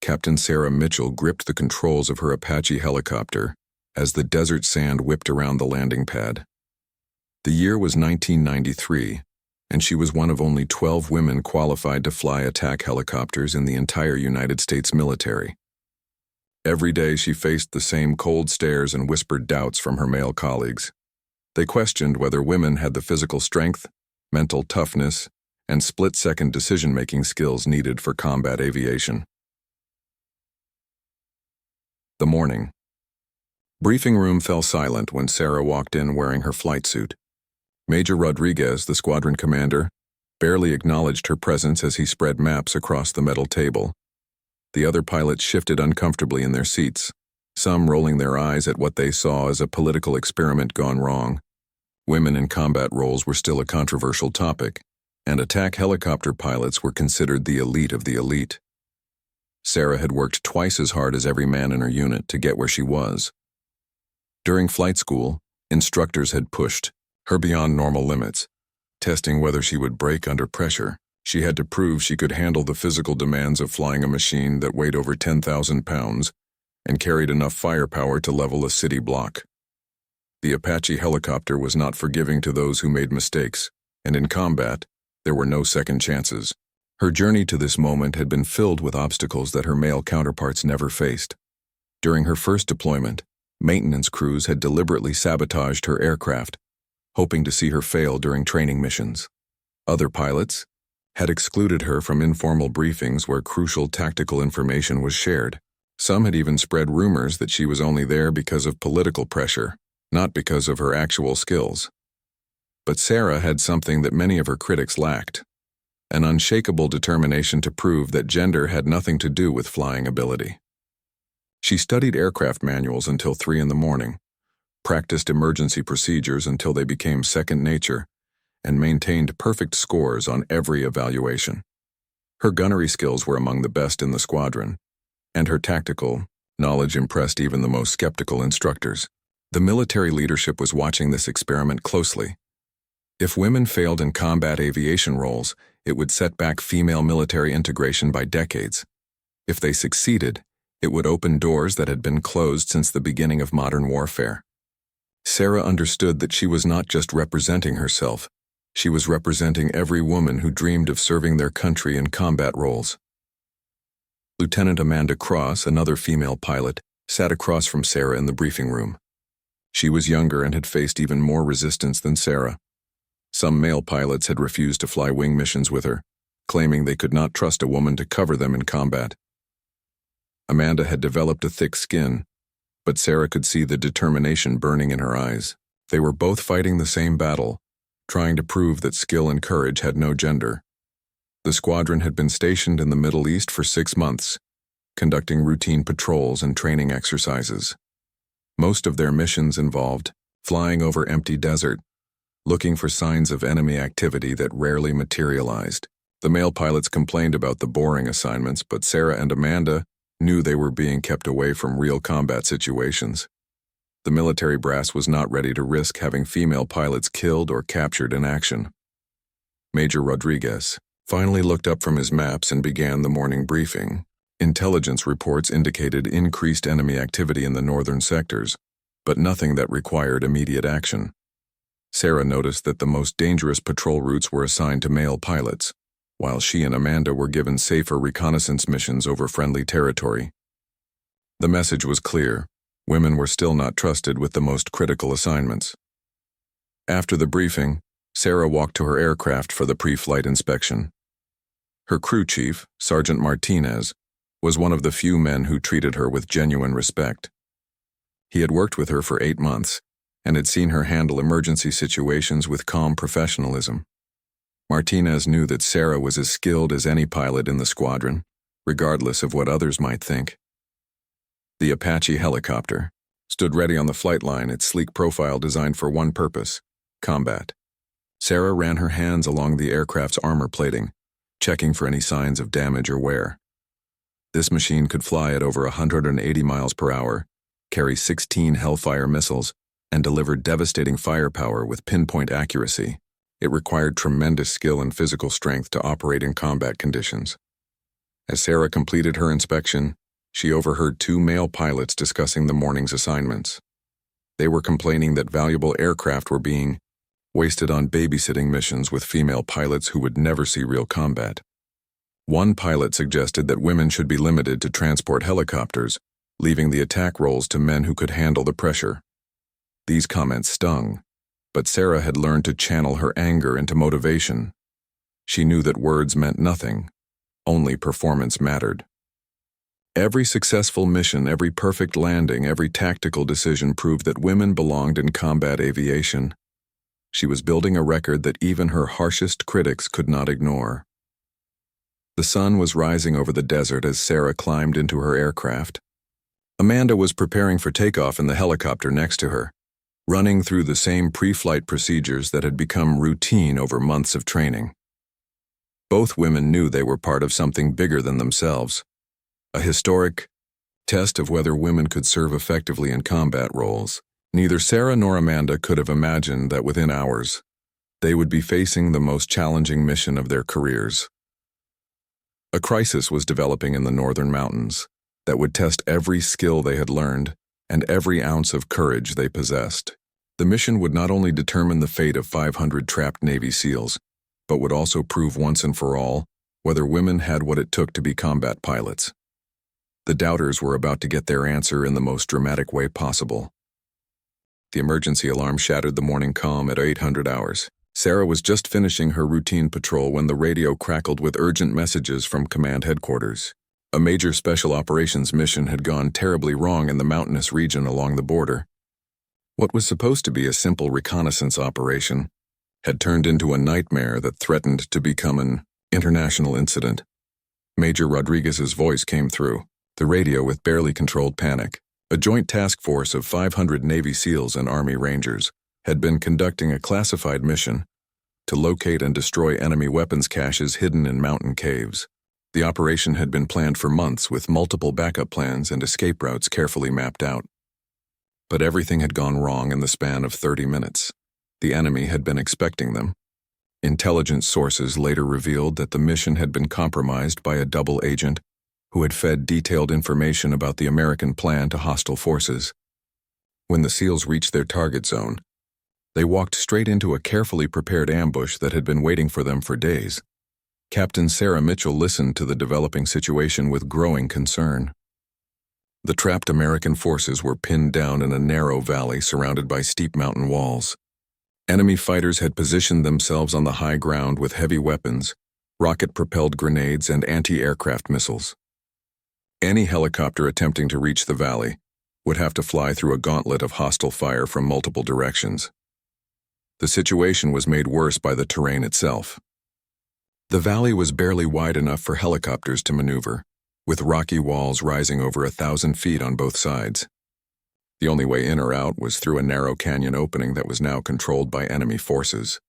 Captain Sarah Mitchell gripped the controls of her Apache helicopter as the desert sand whipped around the landing pad. The year was 1993, and she was one of only 12 women qualified to fly attack helicopters in the entire United States military. Every day she faced the same cold stares and whispered doubts from her male colleagues. They questioned whether women had the physical strength, mental toughness, and split-second decision-making skills needed for combat aviation. The morning. Briefing room fell silent when Sarah walked in wearing her flight suit. Major Rodriguez, the squadron commander, barely acknowledged her presence as he spread maps across the metal table. The other pilots shifted uncomfortably in their seats, some rolling their eyes at what they saw as a political experiment gone wrong. Women in combat roles were still a controversial topic, and attack helicopter pilots were considered the elite of the elite. Sarah had worked twice as hard as every man in her unit to get where she was. During flight school, instructors had pushed her beyond normal limits, testing whether she would break under pressure. She had to prove she could handle the physical demands of flying a machine that weighed over 10,000 pounds and carried enough firepower to level a city block. The Apache helicopter was not forgiving to those who made mistakes, and in combat, there were no second chances. Her journey to this moment had been filled with obstacles that her male counterparts never faced. During her first deployment, maintenance crews had deliberately sabotaged her aircraft, hoping to see her fail during training missions. Other pilots had excluded her from informal briefings where crucial tactical information was shared. Some had even spread rumors that she was only there because of political pressure, not because of her actual skills. But Sarah had something that many of her critics lacked: an unshakable determination to prove that gender had nothing to do with flying ability. She studied aircraft manuals until 3 in the morning, practiced emergency procedures until they became second nature, and maintained perfect scores on every evaluation. Her gunnery skills were among the best in the squadron, and her tactical knowledge impressed even the most skeptical instructors. The military leadership was watching this experiment closely. If women failed in combat aviation roles, it would set back female military integration by decades. If they succeeded, it would open doors that had been closed since the beginning of modern warfare. Sarah understood that she was not just representing herself, she was representing every woman who dreamed of serving their country in combat roles. Lieutenant Amanda Cross, another female pilot, sat across from Sarah in the briefing room. She was younger and had faced even more resistance than Sarah. Some male pilots had refused to fly wing missions with her, claiming they could not trust a woman to cover them in combat. Amanda had developed a thick skin, but Sarah could see the determination burning in her eyes. They were both fighting the same battle, trying to prove that skill and courage had no gender. The squadron had been stationed in the Middle East for 6 months, conducting routine patrols and training exercises. Most of their missions involved flying over empty desert, looking for signs of enemy activity that rarely materialized. The male pilots complained about the boring assignments, but Sarah and Amanda knew they were being kept away from real combat situations. The military brass was not ready to risk having female pilots killed or captured in action. Major Rodriguez finally looked up from his maps and began the morning briefing. Intelligence reports indicated increased enemy activity in the northern sectors, but nothing that required immediate action. Sarah noticed that the most dangerous patrol routes were assigned to male pilots, while she and Amanda were given safer reconnaissance missions over friendly territory. The message was clear: women were still not trusted with the most critical assignments. After the briefing, Sarah walked to her aircraft for the pre-flight inspection. Her crew chief, Sergeant Martinez, was one of the few men who treated her with genuine respect. He had worked with her for 8 months and had seen her handle emergency situations with calm professionalism. Martinez knew that Sarah was as skilled as any pilot in the squadron, regardless of what others might think. The Apache helicopter stood ready on the flight line, its sleek profile designed for one purpose: combat. Sarah ran her hands along the aircraft's armor plating, checking for any signs of damage or wear. This machine could fly at over 180 miles per hour, carry 16 Hellfire missiles, and deliver devastating firepower with pinpoint accuracy. It required tremendous skill and physical strength to operate in combat conditions. As Sarah completed her inspection, she overheard two male pilots discussing the morning's assignments. They were complaining that valuable aircraft were being wasted on babysitting missions with female pilots who would never see real combat. One pilot suggested that women should be limited to transport helicopters, leaving the attack roles to men who could handle the pressure. These comments stung, but Sarah had learned to channel her anger into motivation. She knew that words meant nothing, only performance mattered. Every successful mission, every perfect landing, every tactical decision proved that women belonged in combat aviation. She was building a record that even her harshest critics could not ignore. The sun was rising over the desert as Sarah climbed into her aircraft. Amanda was preparing for takeoff in the helicopter next to her, running through the same pre-flight procedures that had become routine over months of training. Both women knew they were part of something bigger than themselves, a historic test of whether women could serve effectively in combat roles. Neither Sarah nor Amanda could have imagined that within hours, they would be facing the most challenging mission of their careers. A crisis was developing in the northern mountains that would test every skill they had learned and every ounce of courage they possessed. The mission would not only determine the fate of 500 trapped Navy SEALs, but would also prove once and for all whether women had what it took to be combat pilots. The doubters were about to get their answer in the most dramatic way possible. The emergency alarm shattered the morning calm at 800 hours. Sarah was just finishing her routine patrol when the radio crackled with urgent messages from command headquarters. A major special operations mission had gone terribly wrong in the mountainous region along the border. What was supposed to be a simple reconnaissance operation had turned into a nightmare that threatened to become an international incident. Major Rodriguez's voice came through the radio with barely controlled panic. A joint task force of 500 Navy SEALs and Army Rangers had been conducting a classified mission to locate and destroy enemy weapons caches hidden in mountain caves. The operation had been planned for months with multiple backup plans and escape routes carefully mapped out. But everything had gone wrong in the span of 30 minutes. The enemy had been expecting them. Intelligence sources later revealed that the mission had been compromised by a double agent who had fed detailed information about the American plan to hostile forces. When the SEALs reached their target zone, they walked straight into a carefully prepared ambush that had been waiting for them for days. Captain Sarah Mitchell listened to the developing situation with growing concern. The trapped American forces were pinned down in a narrow valley surrounded by steep mountain walls. Enemy fighters had positioned themselves on the high ground with heavy weapons, rocket-propelled grenades, and anti-aircraft missiles. Any helicopter attempting to reach the valley would have to fly through a gauntlet of hostile fire from multiple directions. The situation was made worse by the terrain itself. The valley was barely wide enough for helicopters to maneuver, with rocky walls rising over 1,000 feet on both sides. The only way in or out was through a narrow canyon opening that was now controlled by enemy forces.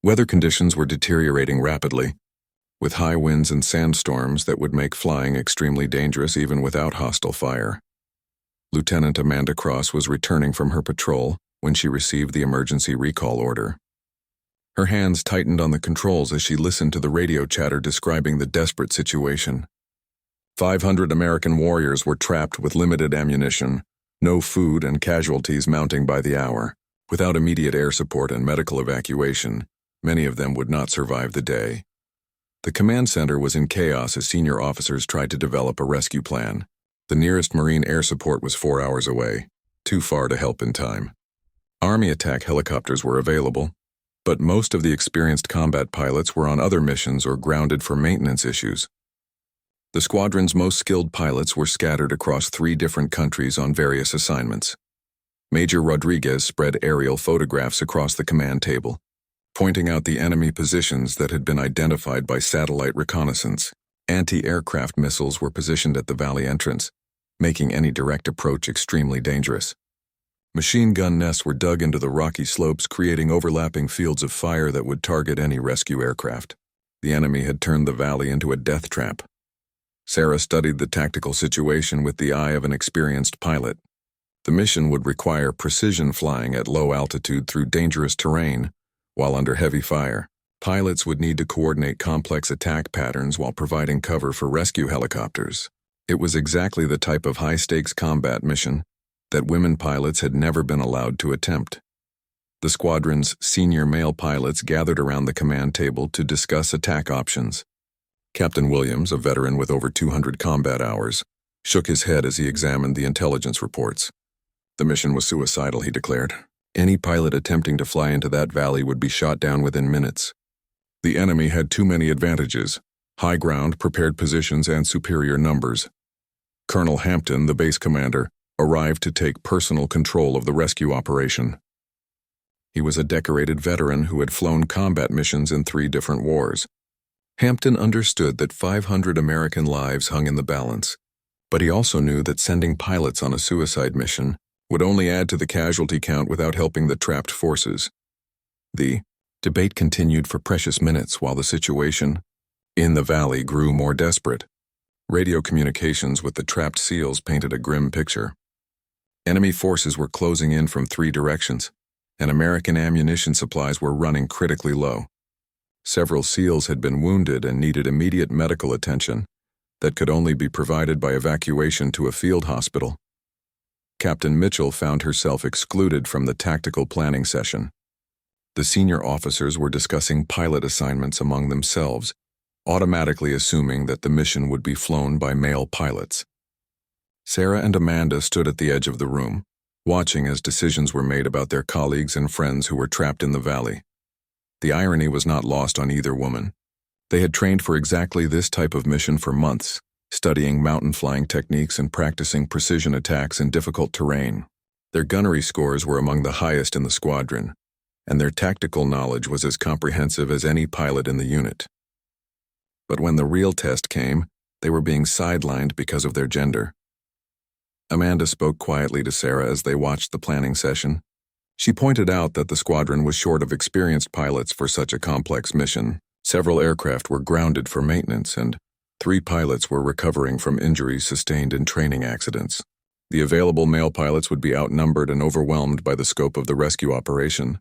Weather conditions were deteriorating rapidly, with high winds and sandstorms that would make flying extremely dangerous even without hostile fire. Lieutenant Amanda Cross was returning from her patrol when she received the emergency recall order. Her hands tightened on the controls as she listened to the radio chatter describing the desperate situation. 500 American warriors were trapped with limited ammunition, no food, and casualties mounting by the hour. Without immediate air support and medical evacuation, many of them would not survive the day. The command center was in chaos as senior officers tried to develop a rescue plan. The nearest Marine air support was 4 hours away, too far to help in time. Army attack helicopters were available, but most of the experienced combat pilots were on other missions or grounded for maintenance issues. The squadron's most skilled pilots were scattered across 3 different countries on various assignments. Major Rodriguez spread aerial photographs across the command table, pointing out the enemy positions that had been identified by satellite reconnaissance. Anti-aircraft missiles were positioned at the valley entrance, making any direct approach extremely dangerous. Machine gun nests were dug into the rocky slopes, creating overlapping fields of fire that would target any rescue aircraft. The enemy had turned the valley into a death trap. Sarah studied the tactical situation with the eye of an experienced pilot. The mission would require precision flying at low altitude through dangerous terrain while under heavy fire. Pilots would need to coordinate complex attack patterns while providing cover for rescue helicopters. It was exactly the type of high-stakes combat mission that women pilots had never been allowed to attempt. The squadron's senior male pilots gathered around the command table to discuss attack options. Captain Williams, a veteran with over 200 combat hours, shook his head as he examined the intelligence reports. The mission was suicidal, he declared. Any pilot attempting to fly into that valley would be shot down within minutes. The enemy had too many advantages: high ground, prepared positions, and superior numbers. Colonel Hampton, the base commander, arrived to take personal control of the rescue operation. He was a decorated veteran who had flown combat missions in 3 different wars. Hampton understood that 500 American lives hung in the balance, but he also knew that sending pilots on a suicide mission would only add to the casualty count without helping the trapped forces. The debate continued for precious minutes while the situation in the valley grew more desperate. Radio communications with the trapped SEALs painted a grim picture. Enemy forces were closing in from 3 directions, and American ammunition supplies were running critically low. Several SEALs had been wounded and needed immediate medical attention that could only be provided by evacuation to a field hospital. Captain Mitchell found herself excluded from the tactical planning session. The senior officers were discussing pilot assignments among themselves, automatically assuming that the mission would be flown by male pilots. Sarah and Amanda stood at the edge of the room, watching as decisions were made about their colleagues and friends who were trapped in the valley. The irony was not lost on either woman. They had trained for exactly this type of mission for months, studying mountain flying techniques and practicing precision attacks in difficult terrain. Their gunnery scores were among the highest in the squadron, and their tactical knowledge was as comprehensive as any pilot in the unit. But when the real test came, they were being sidelined because of their gender. Amanda spoke quietly to Sarah as they watched the planning session. She pointed out that the squadron was short of experienced pilots for such a complex mission. Several aircraft were grounded for maintenance, and 3 pilots were recovering from injuries sustained in training accidents. The available male pilots would be outnumbered and overwhelmed by the scope of the rescue operation.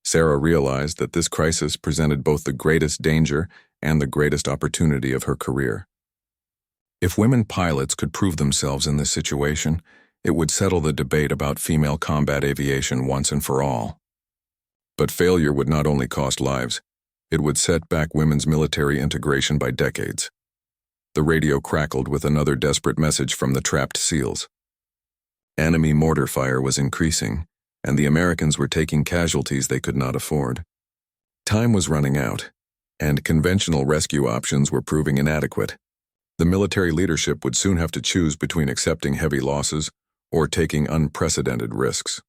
Sarah realized that this crisis presented both the greatest danger and the greatest opportunity of her career. If women pilots could prove themselves in this situation, it would settle the debate about female combat aviation once and for all. But failure would not only cost lives, it would set back women's military integration by decades. The radio crackled with another desperate message from the trapped SEALs. Enemy mortar fire was increasing, and the Americans were taking casualties they could not afford. Time was running out, and conventional rescue options were proving inadequate. The military leadership would soon have to choose between accepting heavy losses or taking unprecedented risks.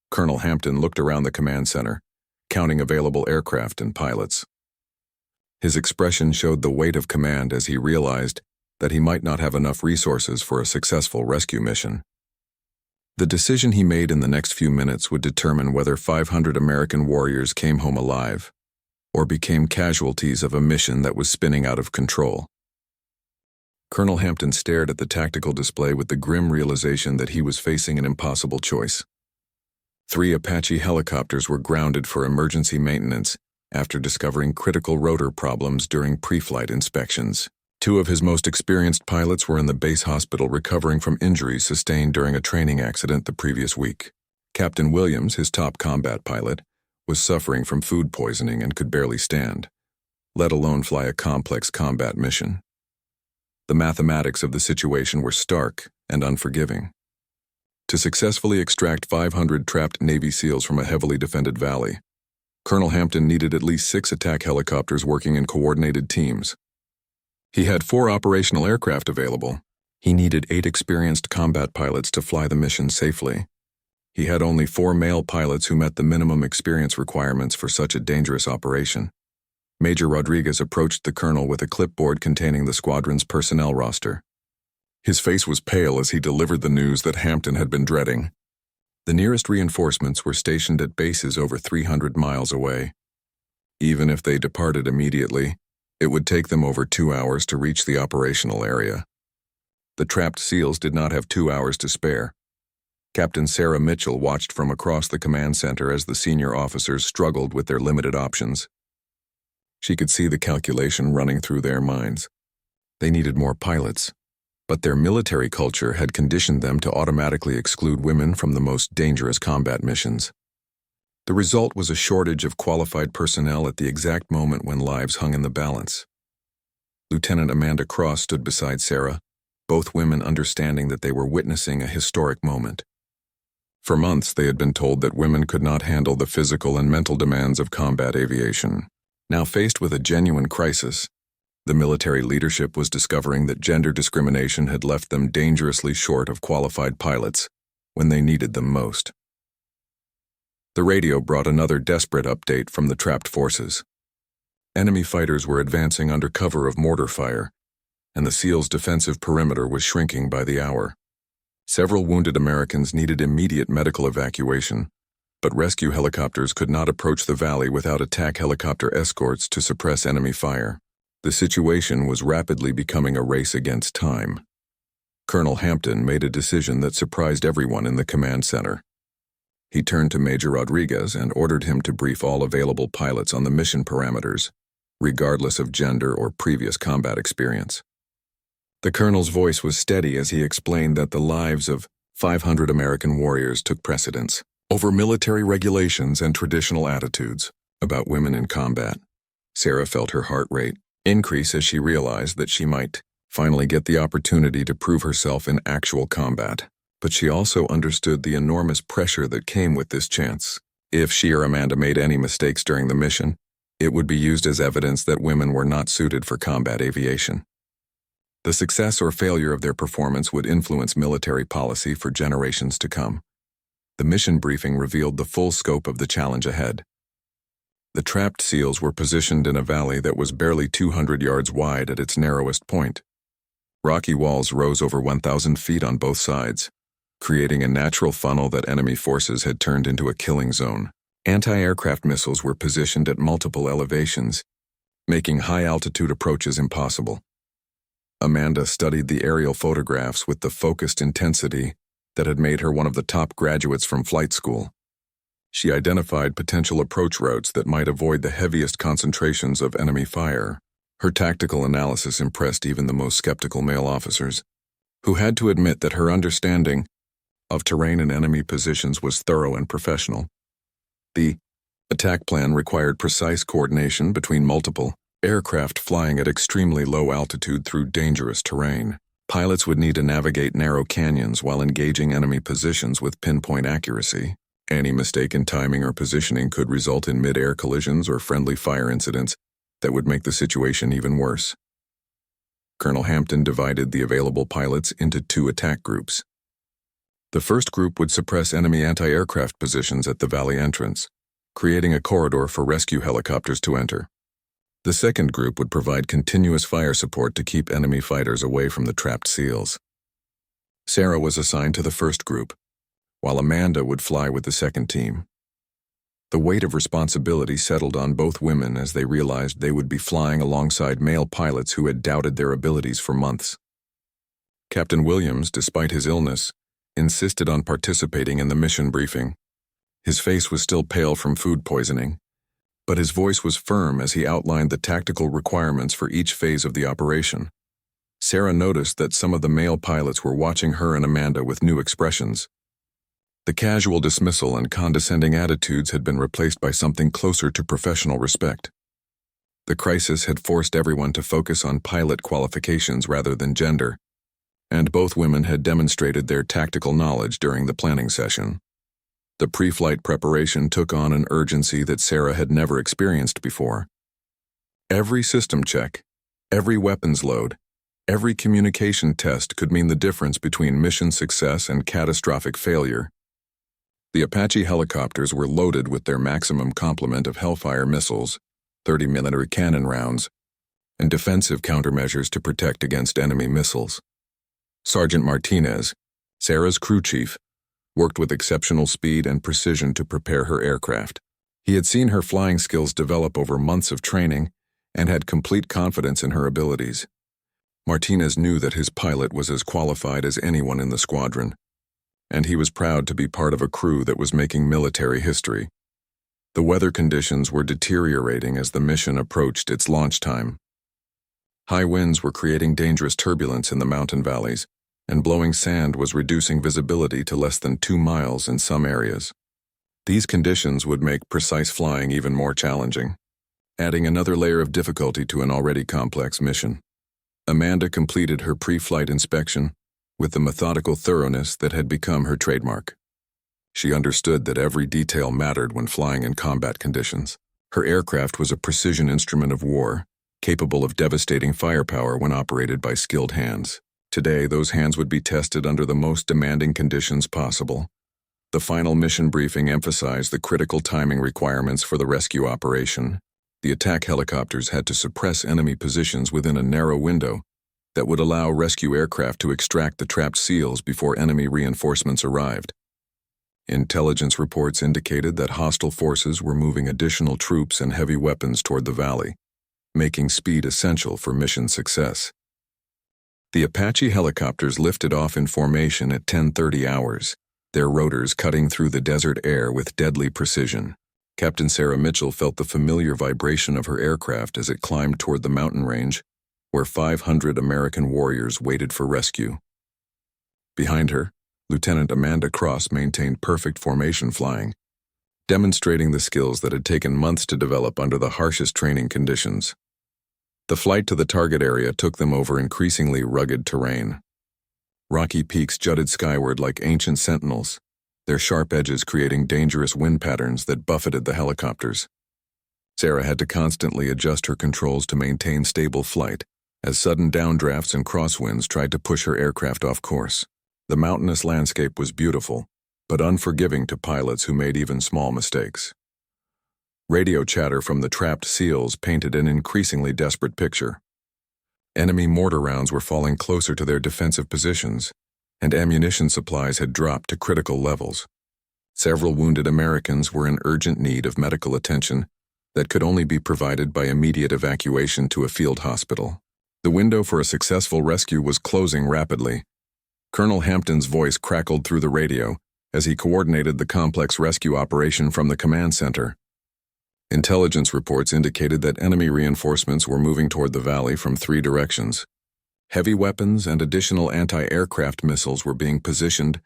Colonel Hampton looked around the command center, counting available aircraft and pilots. His expression showed the weight of command as he realized that he might not have enough resources for a successful rescue mission. The decision he made in the next few minutes would determine whether 500 American warriors came home alive or became casualties of a mission that was spinning out of control. Colonel Hampton stared at the tactical display with the grim realization that he was facing an impossible choice. 3 Apache helicopters were grounded for emergency maintenance after discovering critical rotor problems during pre-flight inspections. 2 of his most experienced pilots were in the base hospital recovering from injuries sustained during a training accident the previous week. Captain Williams, his top combat pilot, was suffering from food poisoning and could barely stand, let alone fly a complex combat mission. The mathematics of the situation were stark and unforgiving. To successfully extract 500 trapped Navy SEALs from a heavily defended valley, Colonel Hampton needed at least 6 attack helicopters working in coordinated teams. He had 4 operational aircraft available. He needed 8 experienced combat pilots to fly the mission safely. He had only 4 male pilots who met the minimum experience requirements for such a dangerous operation. Major Rodriguez approached the colonel with a clipboard containing the squadron's personnel roster. His face was pale as he delivered the news that Hampton had been dreading. The nearest reinforcements were stationed at bases over 300 miles away. Even if they departed immediately, it would take them over 2 hours to reach the operational area. The trapped SEALs did not have 2 hours to spare. Captain Sarah Mitchell watched from across the command center as the senior officers struggled with their limited options. She could see the calculation running through their minds. They needed more pilots, but their military culture had conditioned them to automatically exclude women from the most dangerous combat missions. The result was a shortage of qualified personnel at the exact moment when lives hung in the balance. Lieutenant Amanda Cross stood beside Sarah, both women understanding that they were witnessing a historic moment. For months, they had been told that women could not handle the physical and mental demands of combat aviation. Now faced with a genuine crisis, the military leadership was discovering that gender discrimination had left them dangerously short of qualified pilots when they needed them most. The radio brought another desperate update from the trapped forces. Enemy fighters were advancing under cover of mortar fire, and the SEALs' defensive perimeter was shrinking by the hour. Several wounded Americans needed immediate medical evacuation, but rescue helicopters could not approach the valley without attack helicopter escorts to suppress enemy fire. The situation was rapidly becoming a race against time. Colonel Hampton made a decision that surprised everyone in the command center. He turned to Major Rodriguez and ordered him to brief all available pilots on the mission parameters, regardless of gender or previous combat experience. The colonel's voice was steady as he explained that the lives of 500 American warriors took precedence over military regulations and traditional attitudes about women in combat. Sarah felt her heart rate increase as she realized that she might finally get the opportunity to prove herself in actual combat. But she also understood the enormous pressure that came with this chance. If she or Amanda made any mistakes during the mission, it would be used as evidence that women were not suited for combat aviation. The success or failure of their performance would influence military policy for generations to come. The mission briefing revealed the full scope of the challenge ahead. The trapped SEALs were positioned in a valley that was barely 200 yards wide at its narrowest point. Rocky walls rose over 1,000 feet on both sides, creating a natural funnel that enemy forces had turned into a killing zone. Anti-aircraft missiles were positioned at multiple elevations, making high-altitude approaches impossible. Amanda studied the aerial photographs with the focused intensity that had made her one of the top graduates from flight school. She identified potential approach routes that might avoid the heaviest concentrations of enemy fire. Her tactical analysis impressed even the most skeptical male officers, who had to admit that her understanding of terrain and enemy positions was thorough and professional. The attack plan required precise coordination between multiple aircraft flying at extremely low altitude through dangerous terrain. Pilots would need to navigate narrow canyons while engaging enemy positions with pinpoint accuracy. Any mistake in timing or positioning could result in mid-air collisions or friendly fire incidents that would make the situation even worse. Colonel Hampton divided the available pilots into 2 attack groups. The first group would suppress enemy anti-aircraft positions at the valley entrance, creating a corridor for rescue helicopters to enter. The second group would provide continuous fire support to keep enemy fighters away from the trapped SEALs. Sarah was assigned to the first group, while Amanda would fly with the second team. The weight of responsibility settled on both women as they realized they would be flying alongside male pilots who had doubted their abilities for months. Captain Williams, despite his illness, insisted on participating in the mission briefing. His face was still pale from food poisoning, but his voice was firm as he outlined the tactical requirements for each phase of the operation. Sarah noticed that some of the male pilots were watching her and Amanda with new expressions. The casual dismissal and condescending attitudes had been replaced by something closer to professional respect. The crisis had forced everyone to focus on pilot qualifications rather than gender, and both women had demonstrated their tactical knowledge during the planning session. The pre-flight preparation took on an urgency that Sarah had never experienced before. Every system check, every weapons load, every communication test could mean the difference between mission success and catastrophic failure. The Apache helicopters were loaded with their maximum complement of Hellfire missiles, 30mm cannon rounds, and defensive countermeasures to protect against enemy missiles. Sergeant Martinez, Sarah's crew chief, worked with exceptional speed and precision to prepare her aircraft. He had seen her flying skills develop over months of training and had complete confidence in her abilities. Martinez knew that his pilot was as qualified as anyone in the squadron, and he was proud to be part of a crew that was making military history. The weather conditions were deteriorating as the mission approached its launch time. High winds were creating dangerous turbulence in the mountain valleys, and blowing sand was reducing visibility to less than 2 miles in some areas. These conditions would make precise flying even more challenging, adding another layer of difficulty to an already complex mission. Amanda completed her pre-flight inspection with the methodical thoroughness that had become her trademark. She understood that every detail mattered when flying in combat conditions. Her aircraft was a precision instrument of war, capable of devastating firepower when operated by skilled hands. Today, those hands would be tested under the most demanding conditions possible. The final mission briefing emphasized the critical timing requirements for the rescue operation. The attack helicopters had to suppress enemy positions within a narrow window that would allow rescue aircraft to extract the trapped SEALs before enemy reinforcements arrived. Intelligence reports indicated that hostile forces were moving additional troops and heavy weapons toward the valley, making speed essential for mission success. The Apache helicopters lifted off in formation at 10:30 hours, their rotors cutting through the desert air with deadly precision. Captain Sarah Mitchell felt the familiar vibration of her aircraft as it climbed toward the mountain range, where 500 American warriors waited for rescue. Behind her, Lieutenant Amanda Cross maintained perfect formation flying, demonstrating the skills that had taken months to develop under the harshest training conditions. The flight to the target area took them over increasingly rugged terrain. Rocky peaks jutted skyward like ancient sentinels, their sharp edges creating dangerous wind patterns that buffeted the helicopters. Sarah had to constantly adjust her controls to maintain stable flight, as sudden downdrafts and crosswinds tried to push her aircraft off course. The mountainous landscape was beautiful, but unforgiving to pilots who made even small mistakes. Radio chatter from the trapped SEALs painted an increasingly desperate picture. Enemy mortar rounds were falling closer to their defensive positions, and ammunition supplies had dropped to critical levels. Several wounded Americans were in urgent need of medical attention that could only be provided by immediate evacuation to a field hospital. The window for a successful rescue was closing rapidly. Colonel Hampton's voice crackled through the radio as he coordinated the complex rescue operation from the command center. Intelligence reports indicated that enemy reinforcements were moving toward the valley from 3 directions. Heavy weapons and additional anti-aircraft missiles were being positioned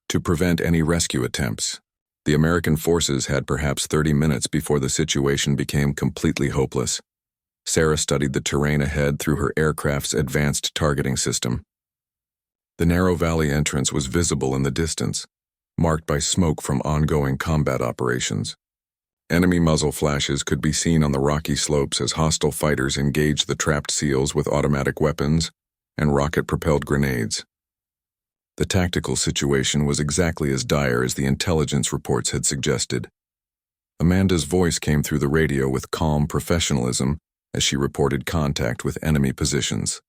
to prevent any rescue attempts. The American forces had perhaps 30 minutes before the situation became completely hopeless. Sarah studied the terrain ahead through her aircraft's advanced targeting system. The narrow valley entrance was visible in the distance, marked by smoke from ongoing combat operations. Enemy muzzle flashes could be seen on the rocky slopes as hostile fighters engaged the trapped SEALs with automatic weapons and rocket-propelled grenades. The tactical situation was exactly as dire as the intelligence reports had suggested. Amanda's voice came through the radio with calm professionalism as she reported contact with enemy positions.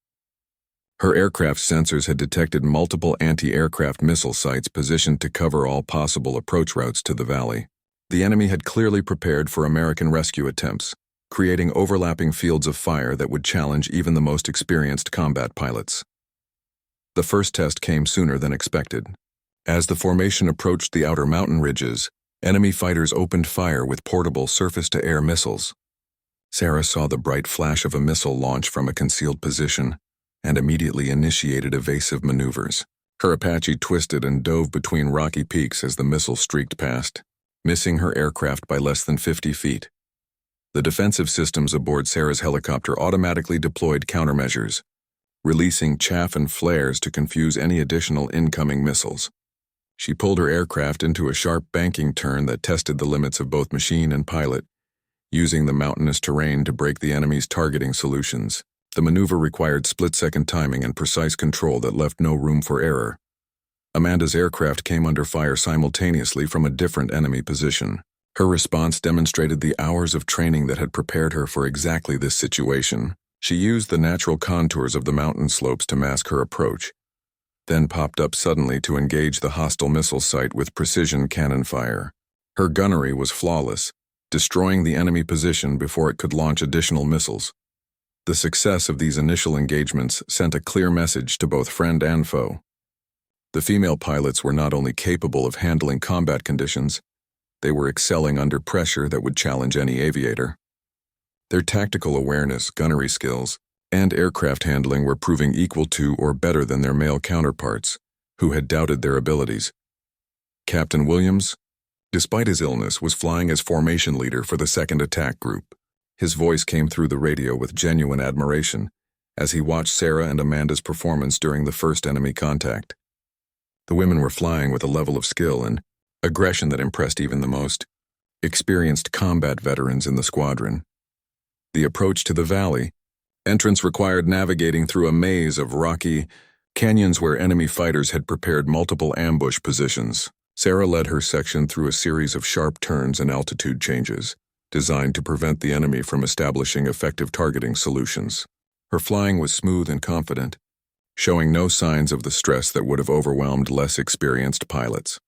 Her aircraft's sensors had detected multiple anti-aircraft missile sites positioned to cover all possible approach routes to the valley. The enemy had clearly prepared for American rescue attempts, creating overlapping fields of fire that would challenge even the most experienced combat pilots. The first test came sooner than expected. As the formation approached the outer mountain ridges, enemy fighters opened fire with portable surface-to-air missiles. Sarah saw the bright flash of a missile launch from a concealed position and immediately initiated evasive maneuvers. Her Apache twisted and dove between rocky peaks as the missile streaked past, missing her aircraft by less than 50 feet. The defensive systems aboard Sarah's helicopter automatically deployed countermeasures, releasing chaff and flares to confuse any additional incoming missiles. She pulled her aircraft into a sharp banking turn that tested the limits of both machine and pilot, using the mountainous terrain to break the enemy's targeting solutions. The maneuver required split-second timing and precise control that left no room for error. Amanda's aircraft came under fire simultaneously from a different enemy position. Her response demonstrated the hours of training that had prepared her for exactly this situation. She used the natural contours of the mountain slopes to mask her approach, then popped up suddenly to engage the hostile missile site with precision cannon fire. Her gunnery was flawless, destroying the enemy position before it could launch additional missiles. The success of these initial engagements sent a clear message to both friend and foe. The female pilots were not only capable of handling combat conditions, They were excelling under pressure that would challenge any aviator. Their tactical awareness, gunnery skills, and aircraft handling were proving equal to or better than their male counterparts, who had doubted their abilities. Captain Williams, despite his illness, was flying as formation leader for the 2nd Attack Group. His voice came through the radio with genuine admiration as he watched Sarah and Amanda's performance during the first enemy contact. The women were flying with a level of skill and aggression that impressed even the most experienced combat veterans in the squadron. The approach to the valley entrance required navigating through a maze of rocky canyons where enemy fighters had prepared multiple ambush positions. Sarah led her section through a series of sharp turns and altitude changes, designed to prevent the enemy from establishing effective targeting solutions. Her flying was smooth and confident, showing no signs of the stress that would have overwhelmed less experienced pilots.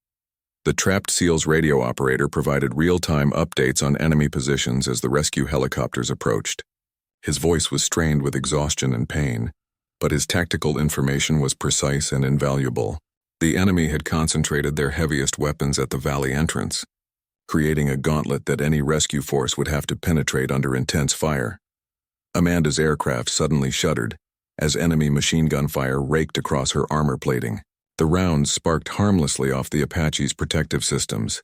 The trapped SEAL's radio operator provided real-time updates on enemy positions as the rescue helicopters approached. His voice was strained with exhaustion and pain, but his tactical information was precise and invaluable. The enemy had concentrated their heaviest weapons at the valley entrance, creating a gauntlet that any rescue force would have to penetrate under intense fire. Amanda's aircraft suddenly shuddered as enemy machine gun fire raked across her armor plating. The rounds sparked harmlessly off the Apache's protective systems,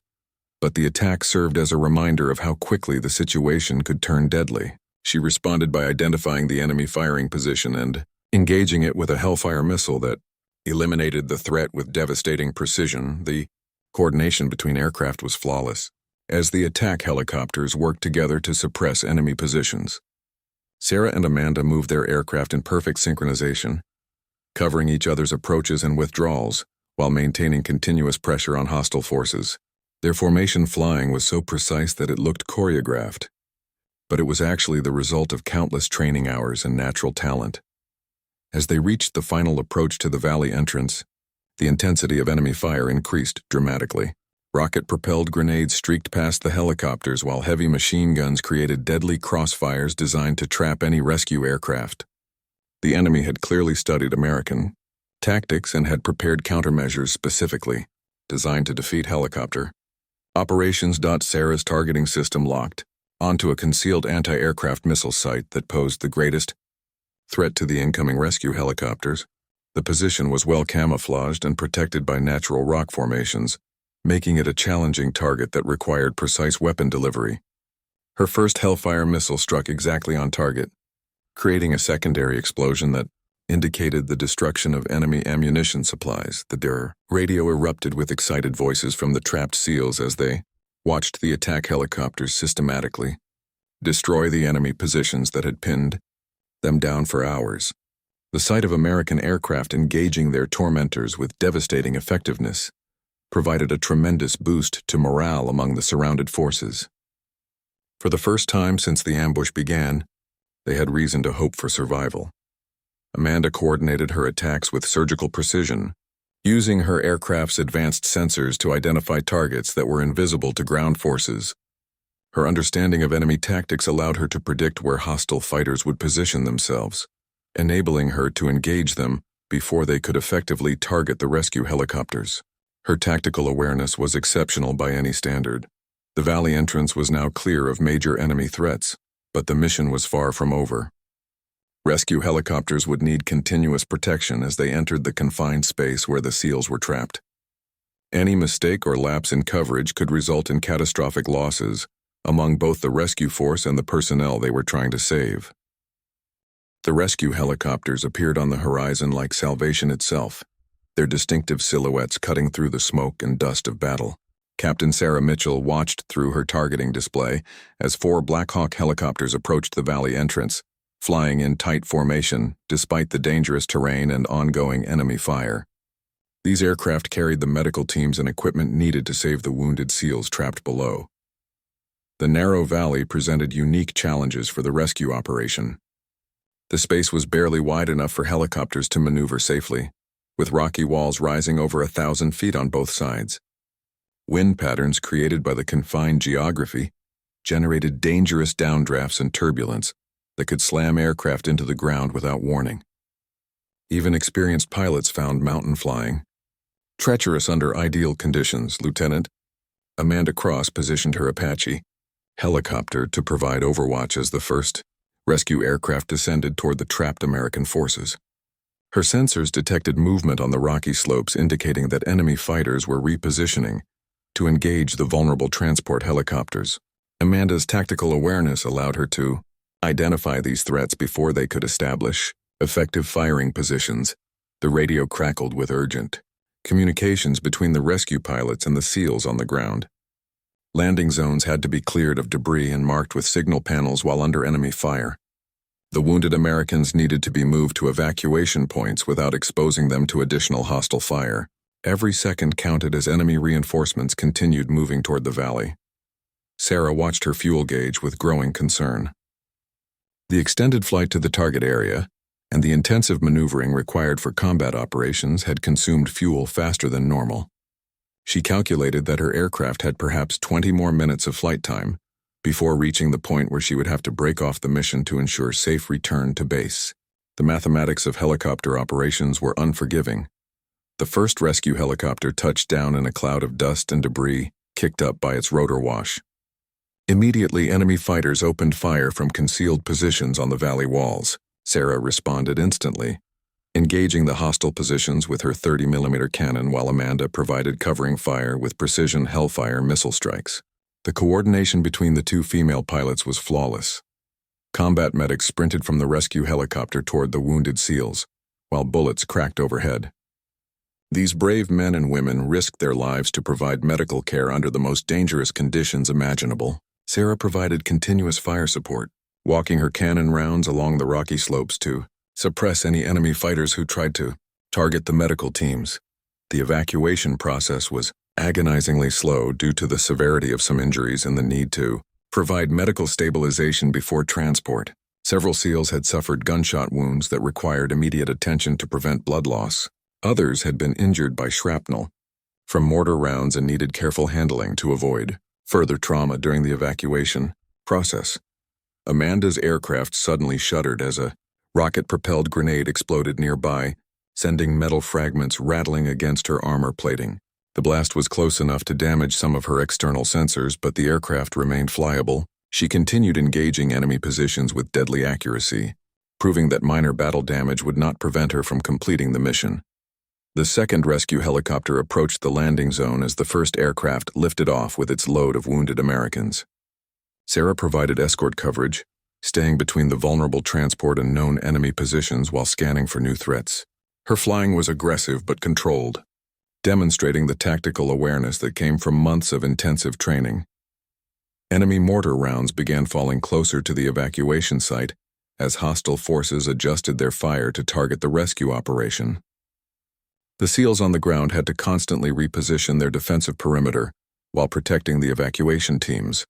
but the attack served as a reminder of how quickly the situation could turn deadly. She responded by identifying the enemy firing position and engaging it with a Hellfire missile that eliminated the threat with devastating precision. The coordination between aircraft was flawless, as the attack helicopters worked together to suppress enemy positions. Sarah and Amanda moved their aircraft in perfect synchronization, covering each other's approaches and withdrawals while maintaining continuous pressure on hostile forces. Their formation flying was so precise that it looked choreographed, but it was actually the result of countless training hours and natural talent. As they reached the final approach to the valley entrance, the intensity of enemy fire increased dramatically. Rocket-propelled grenades streaked past the helicopters while heavy machine guns created deadly crossfires designed to trap any rescue aircraft. The enemy had clearly studied American tactics and had prepared countermeasures specifically designed to defeat helicopter operations. Sarah's targeting system locked onto a concealed anti-aircraft missile site that posed the greatest threat to the incoming rescue helicopters. The position was well camouflaged and protected by natural rock formations, making it a challenging target that required precise weapon delivery. Her first Hellfire missile struck exactly on target, creating a secondary explosion that indicated the destruction of enemy ammunition supplies. Their radio erupted with excited voices from the trapped SEALs as they watched the attack helicopters systematically destroy the enemy positions that had pinned them down for hours. The sight of American aircraft engaging their tormentors with devastating effectiveness provided a tremendous boost to morale among the surrounded forces. For the first time since the ambush began, they had reason to hope for survival. Amanda coordinated her attacks with surgical precision, using her aircraft's advanced sensors to identify targets that were invisible to ground forces. Her understanding of enemy tactics allowed her to predict where hostile fighters would position themselves, enabling her to engage them before they could effectively target the rescue helicopters. Her tactical awareness was exceptional by any standard. The valley entrance was now clear of major enemy threats, but the mission was far from over. Rescue helicopters would need continuous protection as they entered the confined space where the SEALs were trapped. Any mistake or lapse in coverage could result in catastrophic losses among both the rescue force and the personnel they were trying to save. The rescue helicopters appeared on the horizon like salvation itself, their distinctive silhouettes cutting through the smoke and dust of battle. Captain Sarah Mitchell watched through her targeting display as 4 Black Hawk helicopters approached the valley entrance, flying in tight formation despite the dangerous terrain and ongoing enemy fire. These aircraft carried the medical teams and equipment needed to save the wounded SEALs trapped below. The narrow valley presented unique challenges for the rescue operation. The space was barely wide enough for helicopters to maneuver safely, with rocky walls rising over 1,000 feet on both sides. Wind patterns created by the confined geography generated dangerous downdrafts and turbulence that could slam aircraft into the ground without warning. Even experienced pilots found mountain flying treacherous under ideal conditions. Lieutenant Amanda Cross positioned her Apache helicopter to provide overwatch as the first rescue aircraft descended toward the trapped American forces. Her sensors detected movement on the rocky slopes, indicating that enemy fighters were repositioning to engage the vulnerable transport helicopters. Amanda's tactical awareness allowed her to identify these threats before they could establish effective firing positions. The radio crackled with urgent communications between the rescue pilots and the SEALs on the ground. Landing zones had to be cleared of debris and marked with signal panels while under enemy fire. The wounded Americans needed to be moved to evacuation points without exposing them to additional hostile fire. Every second counted as enemy reinforcements continued moving toward the valley. Sarah watched her fuel gauge with growing concern. The extended flight to the target area and the intensive maneuvering required for combat operations had consumed fuel faster than normal. She calculated that her aircraft had perhaps 20 more minutes of flight time before reaching the point where she would have to break off the mission to ensure safe return to base. The mathematics of helicopter operations were unforgiving. The first rescue helicopter touched down in a cloud of dust and debris kicked up by its rotor wash. Immediately, enemy fighters opened fire from concealed positions on the valley walls. Sarah responded instantly, engaging the hostile positions with her 30mm cannon while Amanda provided covering fire with precision Hellfire missile strikes. The coordination between the two female pilots was flawless. Combat medics sprinted from the rescue helicopter toward the wounded SEALs, while bullets cracked overhead. These brave men and women risked their lives to provide medical care under the most dangerous conditions imaginable. Sarah provided continuous fire support, walking her cannon rounds along the rocky slopes to suppress any enemy fighters who tried to target the medical teams. The evacuation process was agonizingly slow due to the severity of some injuries and the need to provide medical stabilization before transport. Several SEALs had suffered gunshot wounds that required immediate attention to prevent blood loss. Others had been injured by shrapnel from mortar rounds and needed careful handling to avoid further trauma during the evacuation process. Amanda's aircraft suddenly shuddered as a rocket-propelled grenade exploded nearby, sending metal fragments rattling against her armor plating. The blast was close enough to damage some of her external sensors, but the aircraft remained flyable. She continued engaging enemy positions with deadly accuracy, proving that minor battle damage would not prevent her from completing the mission. The second rescue helicopter approached the landing zone as the first aircraft lifted off with its load of wounded Americans. Sarah provided escort coverage, staying between the vulnerable transport and known enemy positions while scanning for new threats. Her flying was aggressive but controlled, demonstrating the tactical awareness that came from months of intensive training. Enemy mortar rounds began falling closer to the evacuation site as hostile forces adjusted their fire to target the rescue operation. The SEALs on the ground had to constantly reposition their defensive perimeter while protecting the evacuation teams.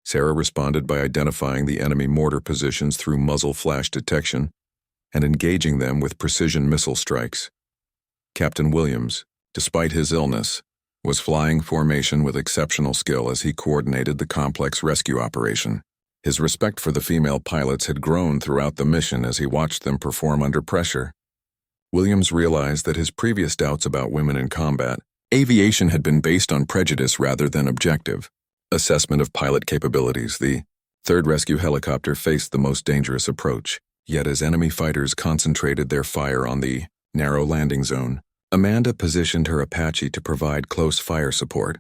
Sarah responded by identifying the enemy mortar positions through muzzle flash detection and engaging them with precision missile strikes. Captain Williams, despite his illness, was flying formation with exceptional skill as he coordinated the complex rescue operation. His respect for the female pilots had grown throughout the mission as he watched them perform under pressure. Williams realized that his previous doubts about women in combat aviation had been based on prejudice rather than objective assessment of pilot capabilities. The third rescue helicopter faced the most dangerous approach, yet as enemy fighters concentrated their fire on the narrow landing zone, Amanda positioned her Apache to provide close fire support,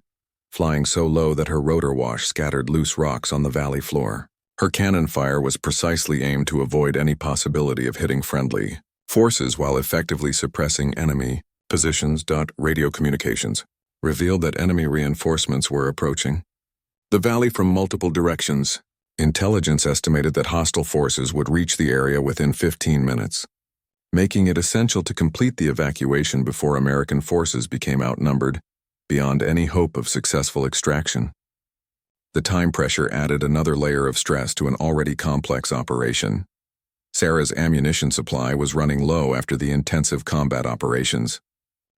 flying so low that her rotor wash scattered loose rocks on the valley floor. Her cannon fire was precisely aimed to avoid any possibility of hitting friendly forces while effectively suppressing enemy positions. Radio communications revealed that enemy reinforcements were approaching the valley from multiple directions. Intelligence estimated that hostile forces would reach the area within 15 minutes, making it essential to complete the evacuation before American forces became outnumbered beyond any hope of successful extraction. The time pressure added another layer of stress to an already complex operation. Sarah's ammunition supply was running low after the intensive combat operations.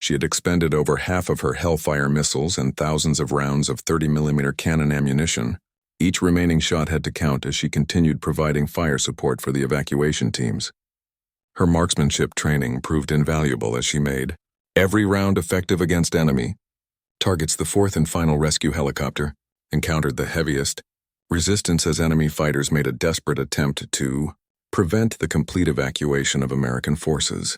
She had expended over half of her Hellfire missiles and thousands of rounds of 30mm cannon ammunition. Each remaining shot had to count as she continued providing fire support for the evacuation teams. Her marksmanship training proved invaluable as she made every round effective against enemy Targets the fourth and final rescue helicopter encountered the heaviest resistance as enemy fighters made a desperate attempt to prevent the complete evacuation of American forces.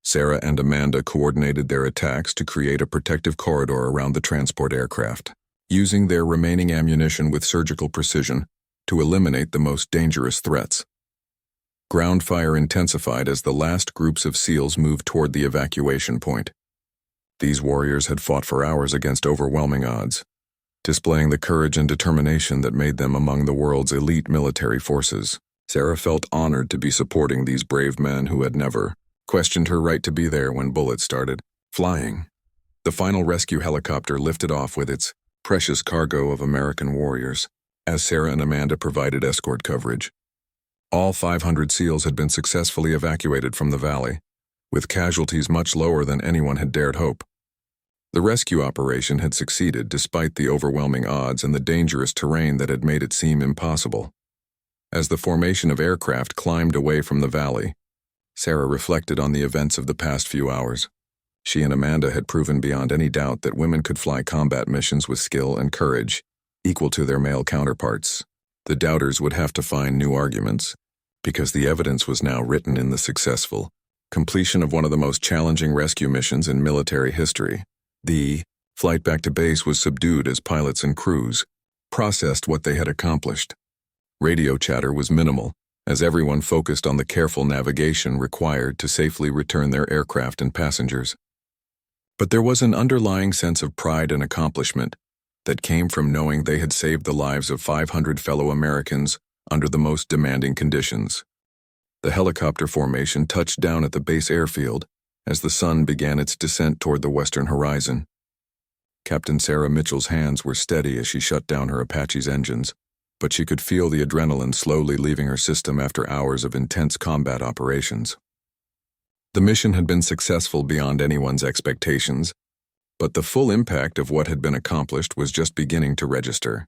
Sarah and Amanda coordinated their attacks to create a protective corridor around the transport aircraft, using their remaining ammunition with surgical precision to eliminate the most dangerous threats. Ground fire intensified as the last groups of SEALs moved toward the evacuation point. These warriors had fought for hours against overwhelming odds, displaying the courage and determination that made them among the world's elite military forces. Sarah felt honored to be supporting these brave men who had never questioned her right to be there when bullets started flying. The final rescue helicopter lifted off with its precious cargo of American warriors, as Sarah and Amanda provided escort coverage. All 500 SEALs had been successfully evacuated from the valley, with casualties much lower than anyone had dared hope. The rescue operation had succeeded despite the overwhelming odds and the dangerous terrain that had made it seem impossible. As the formation of aircraft climbed away from the valley, Sarah reflected on the events of the past few hours. She and Amanda had proven beyond any doubt that women could fly combat missions with skill and courage equal to their male counterparts. The doubters would have to find new arguments, because the evidence was now written in the successful completion of one of the most challenging rescue missions in military history. The flight back to base was subdued as pilots and crews processed what they had accomplished. Radio chatter was minimal, as everyone focused on the careful navigation required to safely return their aircraft and passengers. But there was an underlying sense of pride and accomplishment that came from knowing they had saved the lives of 500 fellow Americans under the most demanding conditions. The helicopter formation touched down at the base airfield as the sun began its descent toward the western horizon. Captain Sarah Mitchell's hands were steady as she shut down her Apache's engines, but she could feel the adrenaline slowly leaving her system after hours of intense combat operations. The mission had been successful beyond anyone's expectations, but the full impact of what had been accomplished was just beginning to register.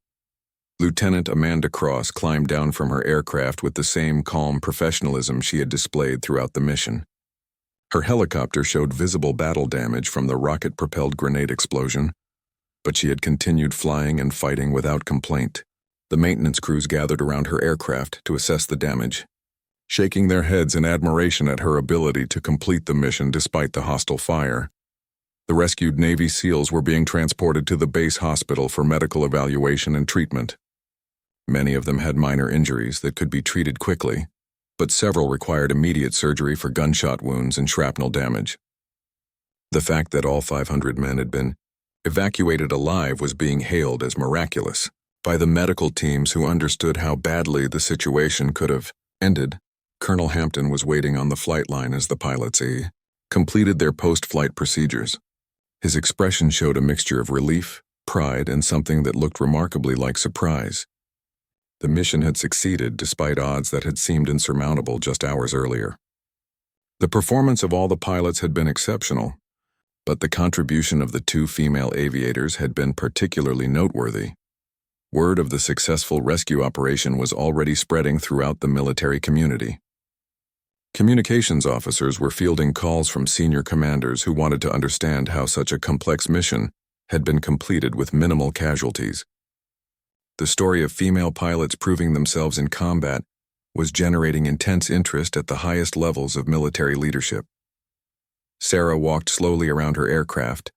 Lieutenant Amanda Cross climbed down from her aircraft with the same calm professionalism she had displayed throughout the mission. Her helicopter showed visible battle damage from the rocket-propelled grenade explosion, but she had continued flying and fighting without complaint. The maintenance crews gathered around her aircraft to assess the damage, shaking their heads in admiration at her ability to complete the mission despite the hostile fire. The rescued Navy SEALs were being transported to the base hospital for medical evaluation and treatment. Many of them had minor injuries that could be treated quickly, but several required immediate surgery for gunshot wounds and shrapnel damage. The fact that all 500 men had been evacuated alive was being hailed as miraculous by the medical teams who understood how badly the situation could have ended. Colonel Hampton was waiting on the flight line as the pilots completed their post-flight procedures. His expression showed a mixture of relief, pride, and something that looked remarkably like surprise. The mission had succeeded despite odds that had seemed insurmountable just hours earlier. The performance of all the pilots had been exceptional, but the contribution of the 2 female aviators had been particularly noteworthy. Word of the successful rescue operation was already spreading throughout the military community. Communications officers were fielding calls from senior commanders who wanted to understand how such a complex mission had been completed with minimal casualties. The story of female pilots proving themselves in combat was generating intense interest at the highest levels of military leadership. Sarah walked slowly around her aircraft,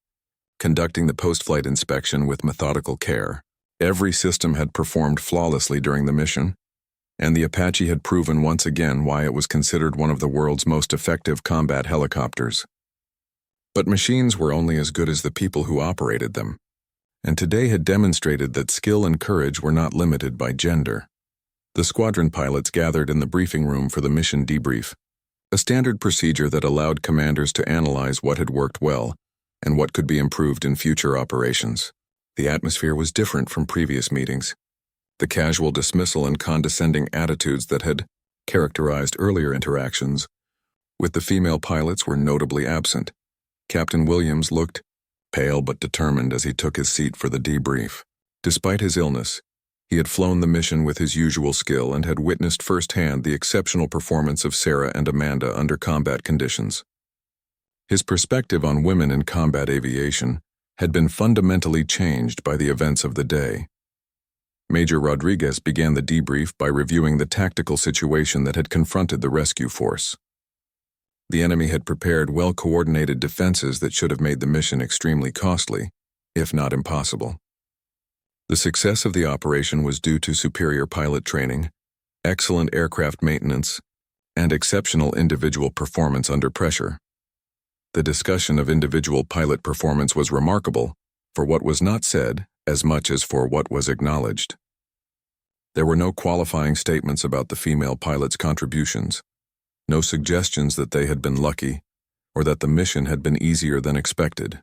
conducting the post-flight inspection with methodical care. Every system had performed flawlessly during the mission, and the Apache had proven once again why it was considered one of the world's most effective combat helicopters. But machines were only as good as the people who operated them, and today had demonstrated that skill and courage were not limited by gender. The squadron pilots gathered in the briefing room for the mission debrief, a standard procedure that allowed commanders to analyze what had worked well and what could be improved in future operations. The atmosphere was different from previous meetings. The casual dismissal and condescending attitudes that had characterized earlier interactions with the female pilots were notably absent. Captain Williams looked pale but determined as he took his seat for the debrief. Despite his illness, he had flown the mission with his usual skill and had witnessed firsthand the exceptional performance of Sarah and Amanda under combat conditions. His perspective on women in combat aviation had been fundamentally changed by the events of the day. Major Rodriguez began the debrief by reviewing the tactical situation that had confronted the rescue force. The enemy had prepared well-coordinated defenses that should have made the mission extremely costly, if not impossible. The success of the operation was due to superior pilot training, excellent aircraft maintenance, and exceptional individual performance under pressure. The discussion of individual pilot performance was remarkable for what was not said as much as for what was acknowledged. There were no qualifying statements about the female pilots' contributions, no suggestions that they had been lucky or that the mission had been easier than expected.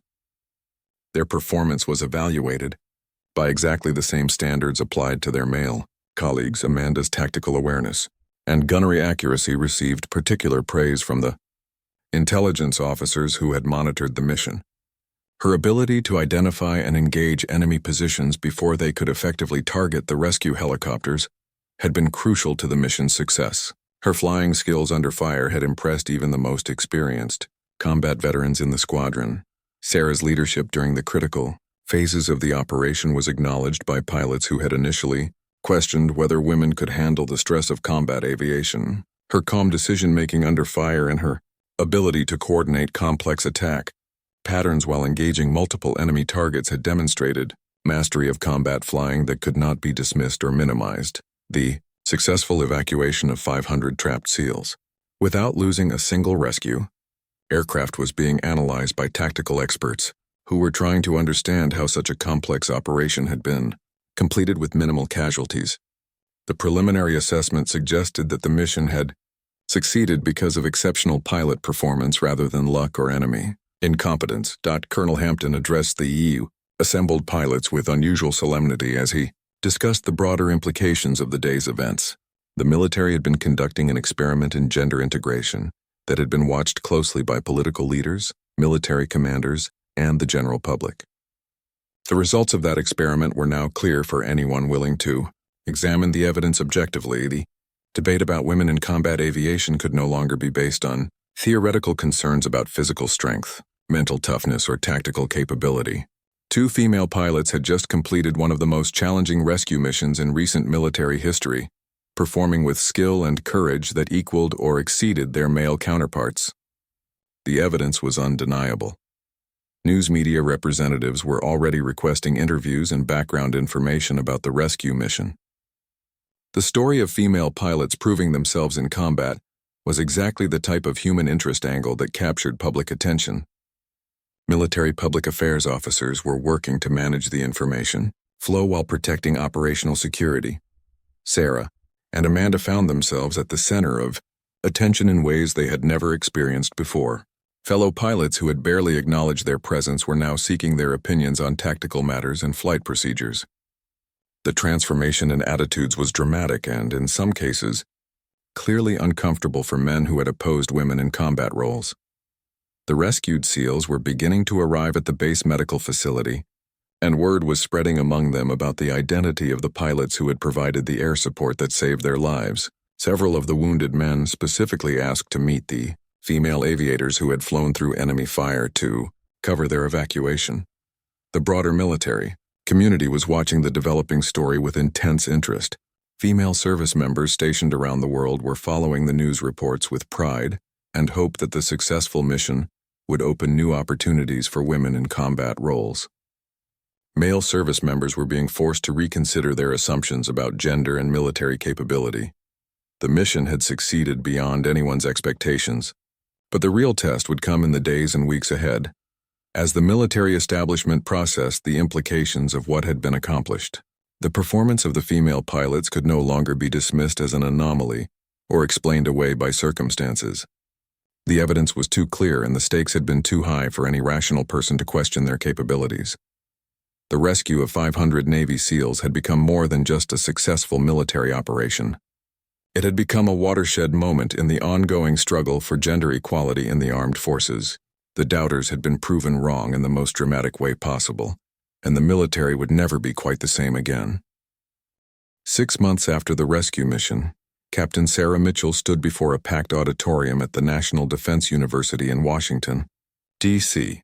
Their performance was evaluated by exactly the same standards applied to their male colleagues. Amanda's tactical awareness and gunnery accuracy received particular praise from the intelligence officers who had monitored the mission. Her ability to identify and engage enemy positions before they could effectively target the rescue helicopters had been crucial to the mission's success. Her flying skills under fire had impressed even the most experienced combat veterans in the squadron. Sarah's leadership during the critical phases of the operation was acknowledged by pilots who had initially questioned whether women could handle the stress of combat aviation. Her calm decision-making under fire and her ability to coordinate complex attack patterns while engaging multiple enemy targets had demonstrated mastery of combat flying that could not be dismissed or minimized. The successful evacuation of 500 trapped SEALs. Without losing a single rescue, aircraft was being analyzed by tactical experts who were trying to understand how such a complex operation had been completed with minimal casualties. The preliminary assessment suggested that the mission had succeeded because of exceptional pilot performance rather than luck or enemy incompetence. Colonel Hampton addressed the assembled pilots with unusual solemnity as he discussed the broader implications of the day's events. The military had been conducting an experiment in gender integration that had been watched closely by political leaders, military commanders, and the general public. The results of that experiment were now clear for anyone willing to examine the evidence objectively. The debate about women in combat aviation could no longer be based on theoretical concerns about physical strength, mental toughness, or tactical capability. Two female pilots had just completed one of the most challenging rescue missions in recent military history, performing with skill and courage that equaled or exceeded their male counterparts. The evidence was undeniable. News media representatives were already requesting interviews and background information about the rescue mission. The story of female pilots proving themselves in combat was exactly the type of human interest angle that captured public attention. Military public affairs officers were working to manage the information flow while protecting operational security. Sarah and Amanda found themselves at the center of attention in ways they had never experienced before. Fellow pilots who had barely acknowledged their presence were now seeking their opinions on tactical matters and flight procedures. The transformation in attitudes was dramatic and, in some cases, clearly uncomfortable for men who had opposed women in combat roles. The rescued SEALs were beginning to arrive at the base medical facility, and word was spreading among them about the identity of the pilots who had provided the air support that saved their lives. Several of the wounded men specifically asked to meet the female aviators who had flown through enemy fire to cover their evacuation. The broader military community was watching the developing story with intense interest. Female service members stationed around the world were following the news reports with pride and hope that the successful mission would open new opportunities for women in combat roles. Male service members were being forced to reconsider their assumptions about gender and military capability. The mission had succeeded beyond anyone's expectations, but the real test would come in the days and weeks ahead, as the military establishment processed the implications of what had been accomplished. The performance of the female pilots could no longer be dismissed as an anomaly or explained away by circumstances. The evidence was too clear and the stakes had been too high for any rational person to question their capabilities. The rescue of 500 Navy SEALs had become more than just a successful military operation. It had become a watershed moment in the ongoing struggle for gender equality in the armed forces. The doubters had been proven wrong in the most dramatic way possible, and the military would never be quite the same again. 6 months after the rescue mission, Captain Sarah Mitchell stood before a packed auditorium at the National Defense University in Washington, D.C.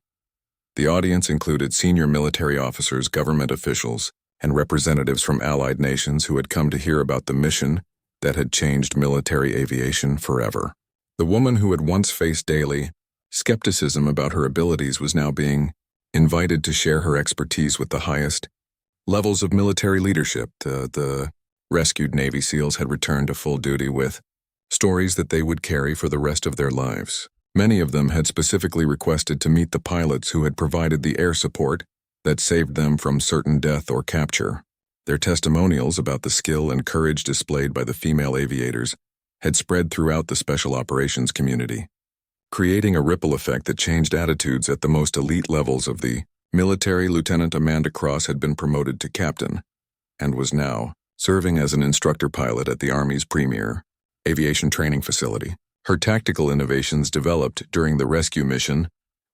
The audience included senior military officers, government officials, and representatives from allied nations who had come to hear about the mission that had changed military aviation forever. The woman who had once faced daily skepticism about her abilities was now being invited to share her expertise with the highest levels of military leadership. The rescued Navy SEALs had returned to full duty with stories that they would carry for the rest of their lives. Many of them had specifically requested to meet the pilots who had provided the air support that saved them from certain death or capture. Their testimonials about the skill and courage displayed by the female aviators had spread throughout the special operations community, creating a ripple effect that changed attitudes at the most elite levels of the military. Lieutenant Amanda Cross had been promoted to captain and was now serving as an instructor pilot at the Army's premier aviation training facility. Her tactical innovations developed during the rescue mission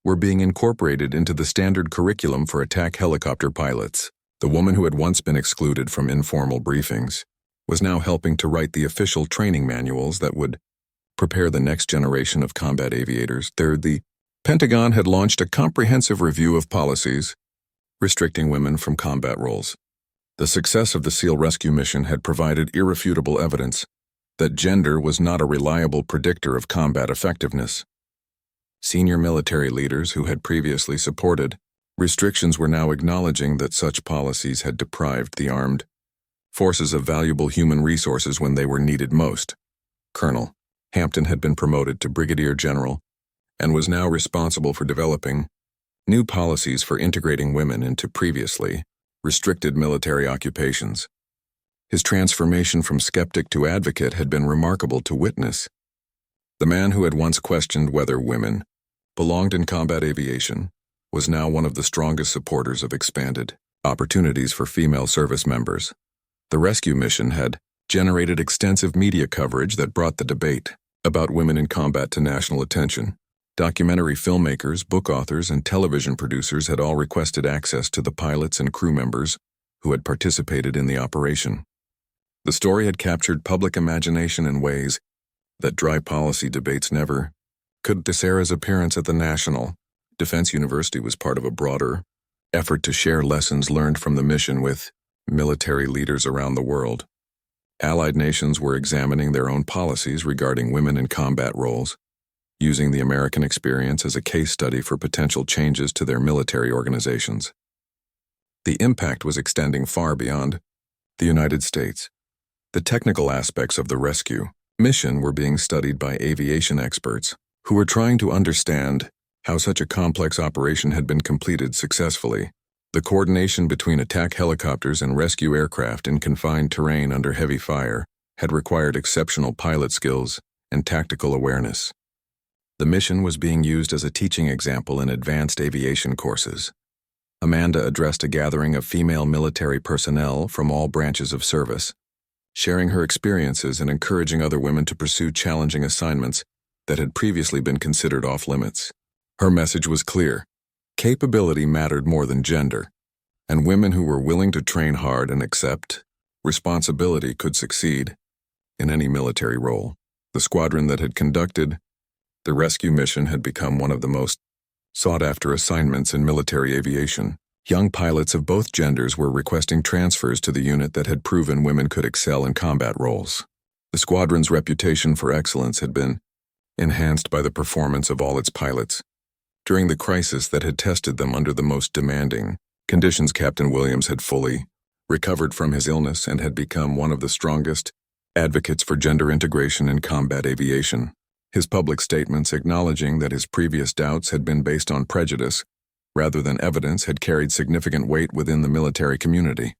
were being incorporated into the standard curriculum for attack helicopter pilots. The woman who had once been excluded from informal briefings was now helping to write the official training manuals that would prepare the next generation of combat aviators. Third, the Pentagon had launched a comprehensive review of policies restricting women from combat roles. The success of the SEAL rescue mission had provided irrefutable evidence that gender was not a reliable predictor of combat effectiveness. Senior military leaders who had previously supported restrictions were now acknowledging that such policies had deprived the armed forces of valuable human resources when they were needed most. Colonel Hampton had been promoted to brigadier general and was now responsible for developing new policies for integrating women into previously restricted military occupations. His transformation from skeptic to advocate had been remarkable to witness. The man who had once questioned whether women belonged in combat aviation was now one of the strongest supporters of expanded opportunities for female service members. The rescue mission had generated extensive media coverage that brought the debate about women in combat to national attention. Documentary filmmakers, book authors, and television producers had all requested access to the pilots and crew members who had participated in the operation. The story had captured public imagination in ways that dry policy debates never could. Sarah's appearance at the National Defense University was part of a broader effort to share lessons learned from the mission with military leaders around the world. Allied nations were examining their own policies regarding women in combat roles, using the American experience as a case study for potential changes to their military organizations. The impact was extending far beyond the United States. The technical aspects of the rescue mission were being studied by aviation experts who were trying to understand how such a complex operation had been completed successfully. The coordination between attack helicopters and rescue aircraft in confined terrain under heavy fire had required exceptional pilot skills and tactical awareness. The mission was being used as a teaching example in advanced aviation courses. Amanda addressed a gathering of female military personnel from all branches of service, sharing her experiences and encouraging other women to pursue challenging assignments that had previously been considered off-limits. Her message was clear. Capability mattered more than gender, and women who were willing to train hard and accept responsibility could succeed in any military role. The squadron that had conducted the rescue mission had become one of the most sought-after assignments in military aviation. Young pilots of both genders were requesting transfers to the unit that had proven women could excel in combat roles. The squadron's reputation for excellence had been enhanced by the performance of all its pilots. During the crisis that had tested them under the most demanding conditions, Captain Williams had fully recovered from his illness and had become one of the strongest advocates for gender integration in combat aviation. His public statements acknowledging that his previous doubts had been based on prejudice rather than evidence had carried significant weight within the military community.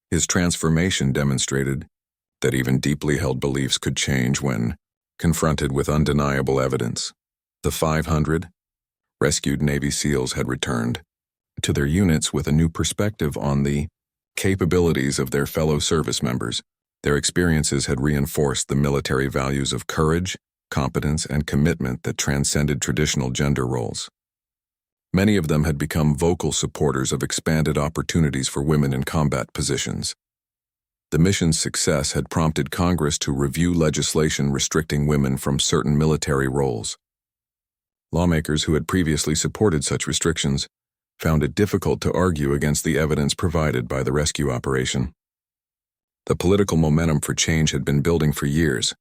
His transformation demonstrated that even deeply held beliefs could change when confronted with undeniable evidence. The 500 rescued Navy SEALs had returned to their units with a new perspective on the capabilities of their fellow service members. Their experiences had reinforced the military values of courage, competence, and commitment that transcended traditional gender roles. Many of them had become vocal supporters of expanded opportunities for women in combat positions. The mission's success had prompted Congress to review legislation restricting women from certain military roles. Lawmakers who had previously supported such restrictions found it difficult to argue against the evidence provided by the rescue operation. The political momentum for change had been building for years,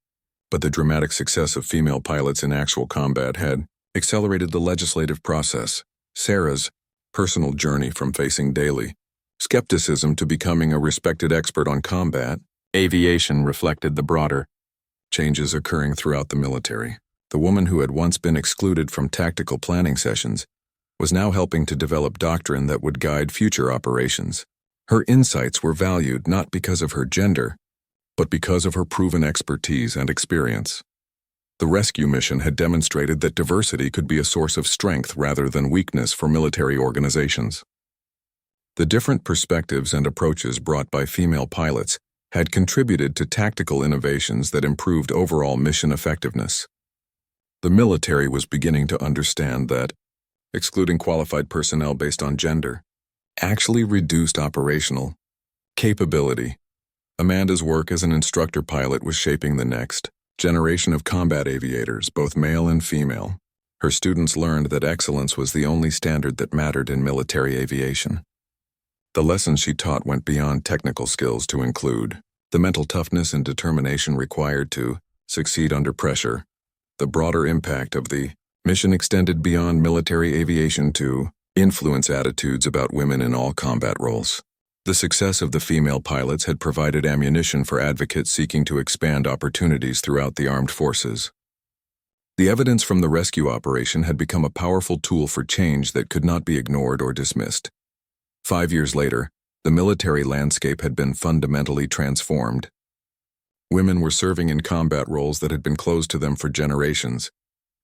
but the dramatic success of female pilots in actual combat had accelerated the legislative process. Sarah's personal journey from facing daily skepticism to becoming a respected expert on combat aviation reflected the broader changes occurring throughout the military. The woman who had once been excluded from tactical planning sessions was now helping to develop doctrine that would guide future operations. Her insights were valued not because of her gender, but because of her proven expertise and experience. The rescue mission had demonstrated that diversity could be a source of strength rather than weakness for military organizations. The different perspectives and approaches brought by female pilots had contributed to tactical innovations that improved overall mission effectiveness. The military was beginning to understand that excluding qualified personnel based on gender actually reduced operational capability. Amanda's work as an instructor pilot was shaping the next generation of combat aviators, both male and female. Her students learned that excellence was the only standard that mattered in military aviation. The lessons she taught went beyond technical skills to include the mental toughness and determination required to succeed under pressure. The broader impact of the mission extended beyond military aviation to influence attitudes about women in all combat roles. The success of the female pilots had provided ammunition for advocates seeking to expand opportunities throughout the armed forces. The evidence from the rescue operation had become a powerful tool for change that could not be ignored or dismissed. 5 years later, the military landscape had been fundamentally transformed. Women were serving in combat roles that had been closed to them for generations,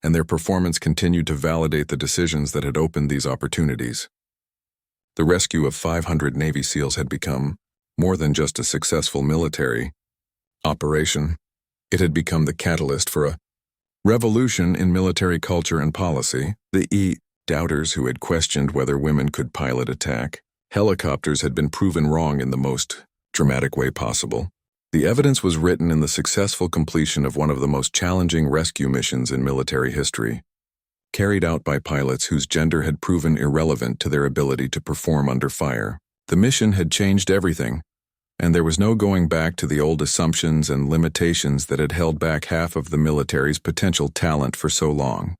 and their performance continued to validate the decisions that had opened these opportunities. The rescue of 500 Navy SEALs had become more than just a successful military operation. It had become the catalyst for a revolution in military culture and policy. The doubters who had questioned whether women could pilot attack helicopters had been proven wrong in the most dramatic way possible. The evidence was written in the successful completion of one of the most challenging rescue missions in military history, carried out by pilots whose gender had proven irrelevant to their ability to perform under fire. The mission had changed everything, and there was no going back to the old assumptions and limitations that had held back half of the military's potential talent for so long.